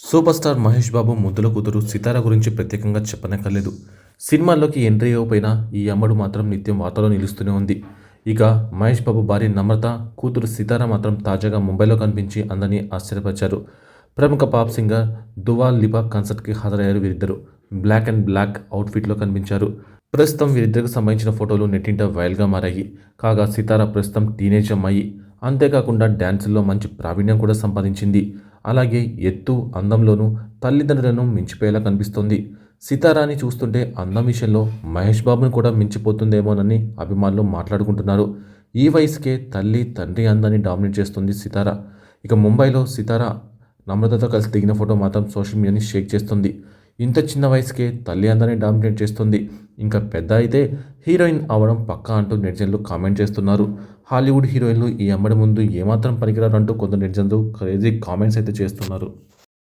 Super star Mahesh Babu ముద్దుల కూతురు సితార గురించి ప్రత్యేకంగా చెప్పనక్కర్లేదు. సినిమాల్లోకి ఎంట్రీ ఇవ్వకపోయినా ఈ అమ్మడు మాత్రం నిత్యం వార్తల్లో నిలుస్తూనే ఉంది. ఇక మహేష్ బాబు భార్య నమ్రత, కూతురు సితార మాత్రం తాజాగా ముంబైలో కనిపించి అందరినీ ఆశ్చర్యపరిచారు. ప్రముఖ పాప్ సింగర్ దువా లిపా కన్సర్ట్కి హాజరయ్యారు వీరిద్దరు. బ్లాక్ అండ్ బ్లాక్ అవుట్ఫిట్లో కనిపించారు. ప్రస్తుతం వీరిద్దరికి సంబంధించిన ఫోటోలు నెట్టింట వైరల్గా మారాయి. కాగా సితార ప్రస్తుతం టీనేజ్ అమ్మాయి. అంతేకాకుండా డ్యాన్సుల్లో మంచి ప్రావీణ్యం కూడా సంపాదించింది. అలాగే ఎత్తు, అందంలోనూ తల్లిదండ్రులను మించిపోయేలా కనిపిస్తోంది. సితారాని చూస్తుంటే అందం విషయంలో మహేష్ బాబును కూడా మించిపోతుందేమోనని అభిమానులు మాట్లాడుకుంటున్నారు. ఈ వయసుకే తల్లి, తండ్రి అందాన్ని డామినేట్ చేస్తుంది సితార. ఇక ముంబైలో సితార నమ్రతతో కలిసి దిగిన ఫోటో మాత్రం సోషల్ మీడియాని షేక్ చేస్తుంది. ఇంత చిన్న వయసుకే తల్లి అందాన్ని డామినేట్ చేస్తుంది. ఇంకా పెద్ద అయితే హీరోయిన్ అవడం పక్కా అంటూ నెటిజన్లు కామెంట్ చేస్తున్నారు. హాలీవుడ్ హీరోయిన్లు ఈ అమ్మడి ముందు ఏమాత్రం పనికిరారు అంటూ కొందరు నెటిజన్లు క్రేజీ కామెంట్స్ అయితే చేస్తున్నారు.